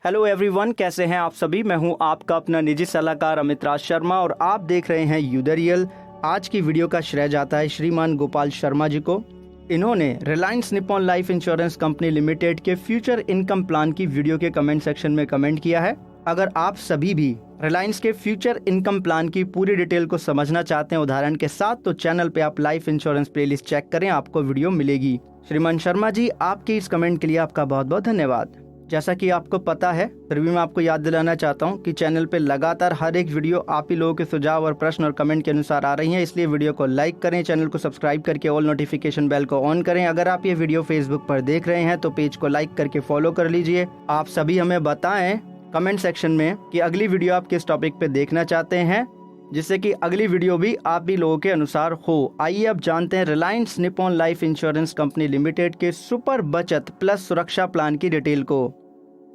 Hello everyone, कैसे हैं आप सभी। मैं हूं आपका अपना निजी सलाहकार अमित राज शर्मा और आप देख रहे हैं यूदरियल। आज की वीडियो का श्रेय जाता है श्रीमान गोपाल शर्मा जी को। इन्होंने Reliance Nippon life insurance company limited के फ्यूचर इनकम प्लान की वीडियो के कमेंट सेक्शन में कमेंट किया है। अगर आप सभी भी रिलायंस के फ्यूचर इनकम प्लान की पूरी डिटेल को समझना चाहते हैं उदाहरण के साथ, तो चैनल पे आप लाइफ इंश्योरेंस प्लेलिस्ट चेक करें, आपको वीडियो मिलेगी। श्रीमान शर्मा जी, आपके इस कमेंट के लिए आपका बहुत बहुत धन्यवाद। जैसा कि आपको पता है, फिर भी मैं आपको याद दिलाना चाहता हूं कि चैनल पे लगातार हर एक वीडियो आप ही लोगों के सुझाव और प्रश्न और कमेंट के अनुसार आ रही हैं, इसलिए वीडियो को लाइक करें, चैनल को सब्सक्राइब करके ऑल नोटिफिकेशन बेल को ऑन करें। अगर आप ये वीडियो फेसबुक पर देख रहे हैं तो पेज को लाइक करके फॉलो कर लीजिए। आप सभी हमें बताएं कमेंट सेक्शन में कि अगली वीडियो आप किस टॉपिक पे देखना चाहते हैं, जिससे कि अगली वीडियो भी आप भी लोगों के अनुसार हो। आइए अब जानते हैं Reliance Nippon life insurance company limited के सुपर बचत प्लस सुरक्षा प्लान की डिटेल को।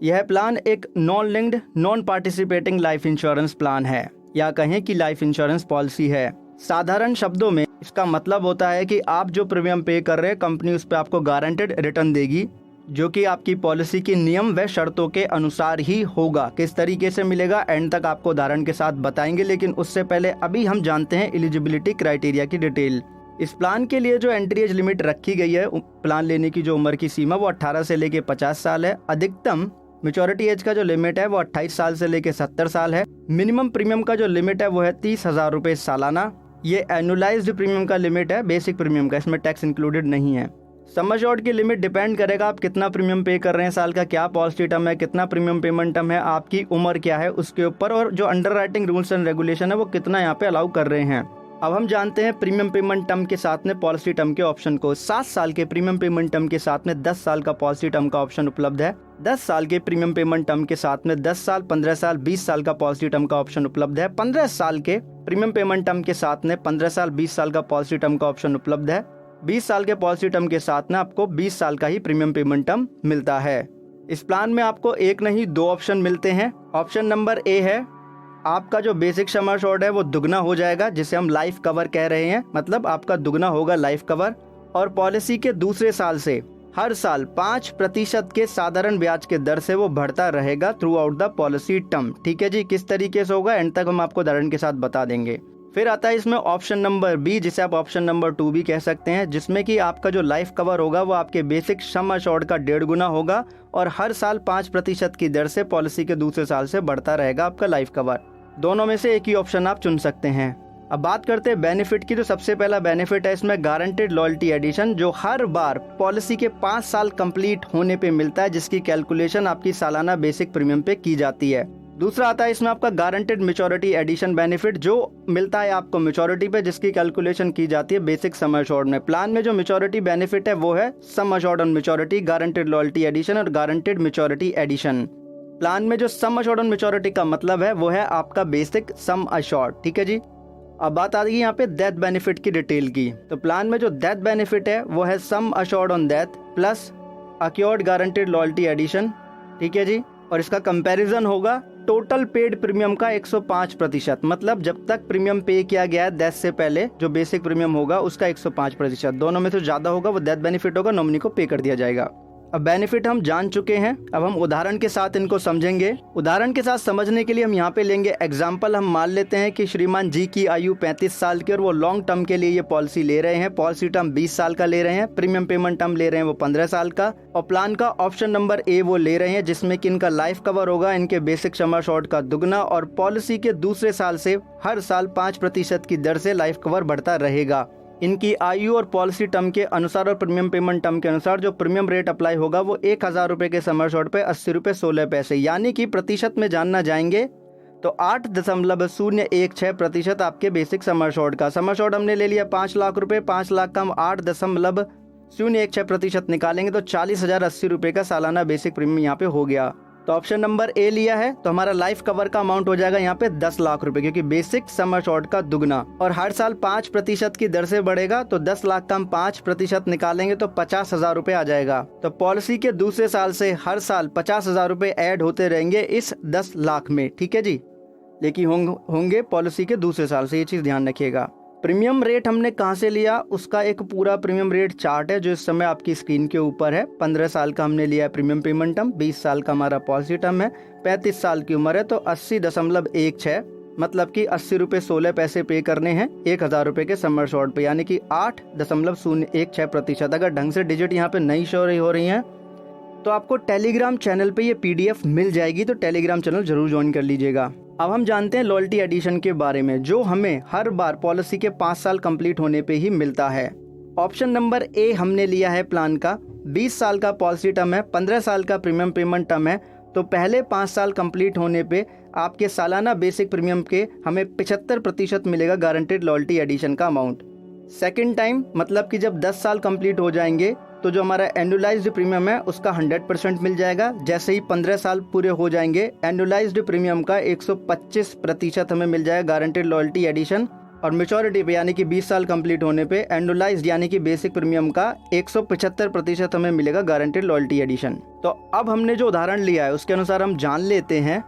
यह प्लान एक non linked non participating life insurance plan है, या कहें कि लाइफ इंश्योरेंस पॉलिसी है। साधारण शब्दों में इसका मतलब होता है कि आप जो प्रीमियम पे कर रहे हैं, कंपनी उस पर आपको गारंटेड रिटर्न देगी, जो कि आपकी पॉलिसी के नियम व शर्तों के अनुसार ही होगा। किस तरीके से मिलेगा एंड तक आपको उदाहरण के साथ बताएंगे, लेकिन उससे पहले अभी हम जानते हैं एलिजिबिलिटी क्राइटेरिया की डिटेल। इस प्लान के लिए जो एंट्री एज लिमिट रखी गई है, प्लान लेने की जो उम्र की सीमा वो 18 से लेके 50 साल है। अधिकतम मैच्योरिटी एज का जो लिमिट है वो 28 साल से लेके 70 साल है। मिनिमम प्रीमियम का जो लिमिट है वो है 30,000 रुपये सालाना। ये एनुअलाइज्ड प्रीमियम का लिमिट है, बेसिक प्रीमियम का, इसमें टैक्स इंक्लूडेड नहीं है। सम एश्योर्ड की लिमिट डिपेंड करेगा आप कितना प्रीमियम पे कर रहे हैं, साल का क्या पॉलिसी टर्म है, कितना प्रीमियम पेमेंट टर्म है, आपकी उम्र क्या है उसके ऊपर, और जो under writing rules and regulation है वो कितना यहाँ पे अलाउ कर रहे हैं। अब हम जानते हैं प्रीमियम पेमेंट टर्म के साथ में पॉलिसी टर्म के ऑप्शन को। 7 साल के प्रीमियम पेमेंट टर्म के साथ में 10 साल का पॉलिसी टर्म का ऑप्शन उपलब्ध है। 10 साल के प्रीमियम पेमेंट टर्म के साथ में 10 साल, 15 साल, 20 साल का पॉलिसी टर्म का ऑप्शन उपलब्ध है। 15 साल के प्रीमियम पेमेंट टर्म के साथ में 15 साल, 20 साल का पॉलिसी टर्म का ऑप्शन उपलब्ध है। 20 साल के पॉलिसी टर्म के साथ में आपको 20 साल का ही प्रीमियम पेमेंट टर्म मिलता है। इस प्लान में आपको एक नहीं 2 ऑप्शन मिलते हैं। ऑप्शन नंबर ए है, आपका जो बेसिक सम एश्योर्ड है वो दुगना हो जाएगा, जिसे हम लाइफ कवर कह रहे हैं, मतलब आपका दुगना होगा लाइफ कवर। और पॉलिसी के दूसरे साल से हर साल 5% के साधारण ब्याज के दर से वो बढ़ता रहेगा through out the policy term. ठीक है जी, किस तरीके से होगा एंड तक हम आपको उदाहरण के साथ बता देंगे। फिर आता है इसमें ऑप्शन नंबर बी, जिसे आप ऑप्शन नंबर 2 भी कह सकते हैं, जिसमें कि आपका जो लाइफ कवर होगा वो आपके बेसिक सम एश्योर्ड का 1.5 गुना होगा और हर साल 5% की दर से पॉलिसी के दूसरे साल से बढ़ता रहेगा आपका लाइफ कवर। दोनों में से एक ही ऑप्शन आप चुन सकते हैं। अब बात करते हैं बेनिफिट की। तो सबसे पहला बेनिफिट है इसमें गारंटेड लॉयल्टी एडिशन, जो हर बार पॉलिसी के 5 साल कंप्लीट होने पे मिलता है, जिसकी कैलकुलेशन आपकी सालाना बेसिक प्रीमियम पे की जाती है। दूसरा आता है इसमें आपका गारंटेड मैच्योरिटी एडिशन बेनिफिट, जो मिलता है आपको मैच्योरिटी पे, जिसकी कैलकुलेशन की जाती है बेसिक सम एश्योर्ड में। प्लान में जो मैच्योरिटी बेनिफिट है वो है sum assured on maturity, guaranteed loyalty addition और गारंटेड मैच्योरिटी एडिशन। प्लान में जो सम एश्योर्ड ऑन मैच्योरिटी का मतलब है वो है आपका बेसिक सम एश्योर्ड। ठीक है जी। अब बात आ रही है यहाँ पे डेथ बेनिफिट की डिटेल की। तो प्लान में जो डेथ बेनिफिट है वो है sum assured on death plus accrued guaranteed loyalty addition. ठीक है जी। और इसका कंपैरिजन होगा टोटल पेड प्रीमियम का 105%, मतलब जब तक प्रीमियम पे किया गया है डेथ से पहले जो बेसिक प्रीमियम होगा उसका 105%। दोनों में से ज्यादा होगा वो डेथ बेनिफिट होगा, नॉमिनी को पे कर दिया जाएगा। अब बेनिफिट हम जान चुके हैं, अब हम उदाहरण के साथ इनको समझेंगे। उदाहरण के साथ समझने के लिए हम यहाँ पे लेंगे एग्जाम्पल। हम मान लेते हैं कि श्रीमान जी की आयु 35 साल की और वो लॉन्ग टर्म के लिए ये पॉलिसी ले रहे हैं। पॉलिसी टर्म 20 साल का ले रहे हैं, प्रीमियम पेमेंट टर्म ले रहे हैं वो 15 साल का, और प्लान का ऑप्शन नंबर ए वो ले रहे हैं, जिसमें कि इनका लाइफ कवर होगा इनके बेसिक सम एश्योर्ड का दुगना, और पॉलिसी के दूसरे साल से हर साल 5% की दर से लाइफ कवर बढ़ता रहेगा। इनकी आयु और पॉलिसी टर्म के अनुसार और प्रीमियम पेमेंट टर्म के अनुसार जो प्रीमियम रेट अप्लाई होगा वो 1,000 रुपये के सम एश्योर्ड पे 80 रुपये 16 पैसे, यानी कि प्रतिशत में जानना जाएंगे तो 8.016% आपके बेसिक सम एश्योर्ड का। सम एश्योर्ड हमने ले लिया 5 लाख रुपए, 5 लाख का हम 8.016% निकालेंगे तो 40,080 रुपये का सालाना बेसिक प्रीमियम यहाँ पे हो गया। तो ऑप्शन नंबर ए लिया है तो हमारा लाइफ कवर का अमाउंट हो जाएगा यहाँ पे 10 लाख रुपए, क्योंकि बेसिक सम एश्योर्ड का दुगना, और हर साल 5% की दर से बढ़ेगा। तो 10 लाख का हम 5% निकालेंगे तो 50,000 रुपए आ जाएगा। तो पॉलिसी के दूसरे साल से हर साल 50,000 रुपए ऐड होते रहेंगे इस 10 लाख में। ठीक है जी, लेकिन होंगे पॉलिसी के दूसरे साल से, ये चीज ध्यान रखिएगा। प्रीमियम रेट हमने कहाँ से लिया, उसका एक पूरा प्रीमियम रेट चार्ट है जो इस समय आपकी स्क्रीन के ऊपर है। 15 साल का हमने लिया है प्रीमियम पेमेंट टर्म, 20 साल का हमारा पॉलिसी टर्म है, 35 साल की उम्र है तो 80.16 मतलब कि 80 रुपये 16 पैसे पे करने हैं 1000 रुपये के समर शॉर्ट पे, यानी कि 8.016%। अगर ढंग से डिजिट यहाँ पे नहीं शो हो रही हैं तो आपको टेलीग्राम चैनल पे ये PDF मिल जाएगी, तो टेलीग्राम चैनल जरूर ज्वाइन कर लीजिएगा। अब हम जानते हैं लॉयल्टी एडिशन के बारे में, जो हमें हर बार पॉलिसी के 5 साल कंप्लीट होने पे ही मिलता है। ऑप्शन नंबर ए हमने लिया है प्लान का, 20 साल का पॉलिसी टर्म है, 15 साल का प्रीमियम पेमेंट टर्म है, तो पहले 5 साल कंप्लीट होने पे आपके सालाना बेसिक प्रीमियम के हमें 75% मिलेगा गारंटेड लॉयल्टी एडिशन का अमाउंट। सेकेंड टाइम मतलब कि जब 10 साल कंप्लीट हो जाएंगे तो जो हमारा एनुअलाइज्ड प्रीमियम है उसका 100% मिल जाएगा। जैसे ही 15 साल पूरे हो जाएंगे एनुअलाइज्ड प्रीमियम का 125% हमें मिल जाएगा गारंटेड लॉयल्टी एडिशन, और मेच्योरिटी पे यानी कि 20 साल कंप्लीट होने पे एनुअलाइज्ड यानी कि बेसिक प्रीमियम का 175% हमें मिलेगा गारंटेड लॉयल्टी एडिशन। तो अब हमने जो उदाहरण लिया है उसके अनुसार हम जान लेते हैं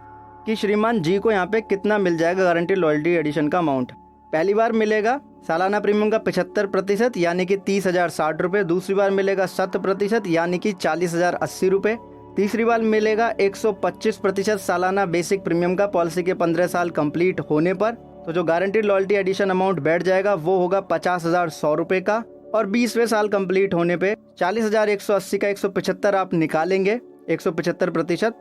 कि श्रीमान जी को यहाँ पे कितना मिल जाएगा गारंटेड लॉयल्टी एडिशन का अमाउंट। पहली बार मिलेगा सालाना प्रीमियम का 75% यानी कि 30,060 रुपये, दूसरी बार मिलेगा 7% यानी कि 40,080 रुपये, तीसरी बार मिलेगा 125% सालाना बेसिक प्रीमियम का पॉलिसी के 15 साल कंप्लीट होने पर, तो जो गारंटेड लॉयल्टी एडिशन अमाउंट बैठ जाएगा वो होगा 50,100 रुपये का, और 20वें साल कंप्लीट होने पे 40,180 का 175 आप निकालेंगे 175%,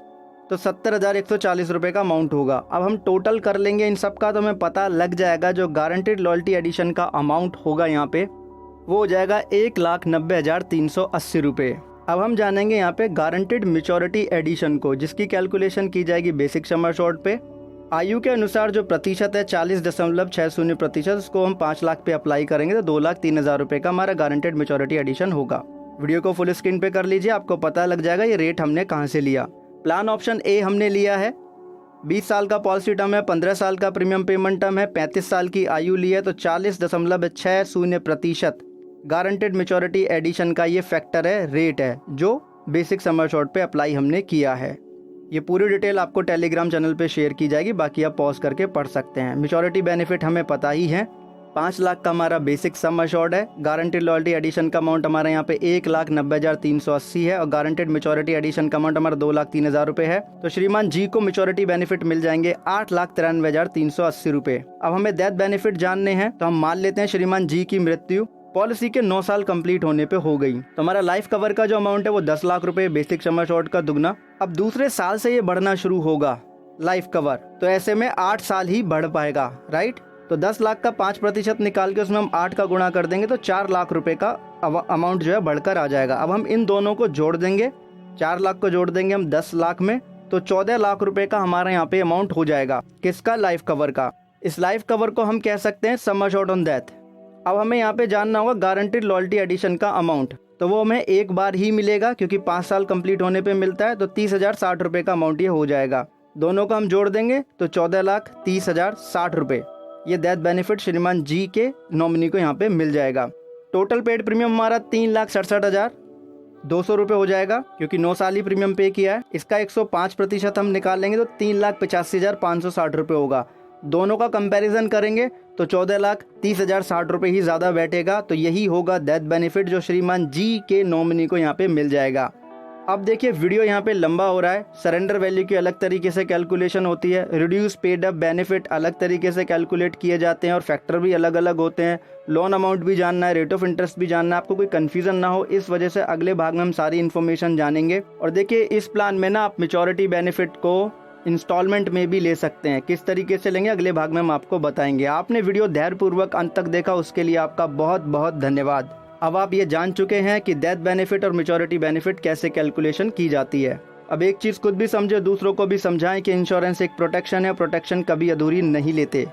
तो 70,140 रुपये का अमाउंट होगा। अब हम टोटल कर लेंगे इन सब का तो हमें पता लग जाएगा जो गारंटेड लॉयल्टी एडिशन का अमाउंट होगा यहाँ पे वो हो जाएगा 1,90,380 रुपये। अब हम जानेंगे यहाँ पे गारंटेड मैच्योरिटी एडिशन को, जिसकी कैलकुलेशन की जाएगी बेसिक समर शॉर्ट पे। आयु के अनुसार जो प्रतिशत है 40.60%, उसको हम 5 लाख पे अप्लाई करेंगे तो 2,03,000 रुपये का हमारा गारंटेड मैच्योरिटी एडिशन होगा। वीडियो को फुल स्क्रीन पे कर लीजिए, आपको पता लग जाएगा ये रेट हमने कहाँ से लिया। प्लान ऑप्शन ए हमने लिया है, 20 साल का पॉलिसी टर्म है, 15 साल का प्रीमियम पेमेंट टर्म है, 35 साल की आयु ली है, तो 40.60% गारंटेड मैच्योरिटी एडिशन का ये फैक्टर है, रेट है जो बेसिक समर शॉर्ट पे अप्लाई हमने किया है। ये पूरी डिटेल आपको टेलीग्राम चैनल पे शेयर की जाएगी, बाकी आप पॉज करके पढ़ सकते हैं। मैच्योरिटी बेनिफिट हमें पता ही है, 5 लाख का हमारा बेसिक सम अश्योर्ड है। गारंटेड लॉयल्टी एडिशन का अमाउंट हमारे यहाँ पे 1,90,380 है और गारंटेड मैच्योरिटी एडिशन का अमाउंट हमारा 2,03,000 रुपये है। तो श्रीमान जी को मैच्योरिटी बेनिफिट मिल जाएंगे 8,93,380 रुपये। अब हमें डेथ बेनिफिट जानने हैं, तो हम मान लेते हैं श्रीमान जी की मृत्यु पॉलिसी के 9 साल कंप्लीट होने पे हो गई, तो हमारा लाइफ कवर का जो अमाउंट है वो 10 लाख रुपए, बेसिक सम अश्योर्ड का दुगना। अब दूसरे साल से ये बढ़ना शुरू होगा लाइफ कवर, तो ऐसे में 8 साल ही बढ़ पाएगा, राइट। तो 10 लाख का 5% निकाल के उसमें हम 8 का गुणा कर देंगे तो 4 लाख रुपए का अमाउंट जो है बढ़कर आ जाएगा। अब हम इन दोनों को जोड़ देंगे, 4 लाख को जोड़ देंगे हम 10 लाख में, तो 14 लाख रुपए का हमारे यहाँ पे अमाउंट हो जाएगा। किसका? लाइफ कवर का। इस लाइफ कवर को हम कह सकते हैं सम अश्योर्ड ऑन डेथ। अब हमें यहाँ पे जानना होगा गारंटेड लॉयल्टी एडिशन का अमाउंट, तो वो हमें एक बार ही मिलेगा क्योंकि 5 साल कंप्लीट होने पे मिलता है, तो 30,060 रुपये का अमाउंट ये हो जाएगा। दोनों का हम जोड़ देंगे तो 14,30,060 रुपये ये डेथ बेनिफिट श्रीमान जी के नॉमिनी को यहाँ पे मिल जाएगा। टोटल पेड प्रीमियम हमारा 3,67,200 रुपये हो जाएगा क्योंकि 9 साल ही प्रीमियम पे किया है। इसका 105% हम निकालेंगे तो 3,85,560 रुपये होगा। दोनों का कंपैरिजन करेंगे तो 14,30,060 रुपये ही ज़्यादा बैठेगा, तो यही होगा डेथ बेनिफिट जो श्रीमान जी के नॉमिनी को यहाँ पे मिल जाएगा। अब देखिए वीडियो यहाँ पे लंबा हो रहा है। सरेंडर वैल्यू की अलग तरीके से कैलकुलेशन होती है, रिड्यूस पेड अप बेनिफिट अलग तरीके से कैलकुलेट किए जाते हैं और फैक्टर भी अलग अलग होते हैं। लोन अमाउंट भी जानना है, रेट ऑफ इंटरेस्ट भी जानना है, आपको कोई कन्फ्यूजन ना हो, इस वजह से अगले भाग में हम सारी इन्फॉर्मेशन जानेंगे। और देखिए इस प्लान में ना आप मैच्योरिटी बेनिफिट को इंस्टॉलमेंट में भी ले सकते हैं, किस तरीके से लेंगे अगले भाग में हम आपको बताएंगे। आपने वीडियो धैर्यपूर्वक अंत तक देखा, उसके लिए आपका बहुत बहुत धन्यवाद। अब आप ये जान चुके हैं कि डेथ बेनिफिट और मैच्योरिटी बेनिफिट कैसे कैलकुलेशन की जाती है। अब एक चीज़ खुद भी समझे, दूसरों को भी समझाएं कि इंश्योरेंस एक प्रोटेक्शन है, प्रोटेक्शन कभी अधूरी नहीं लेते।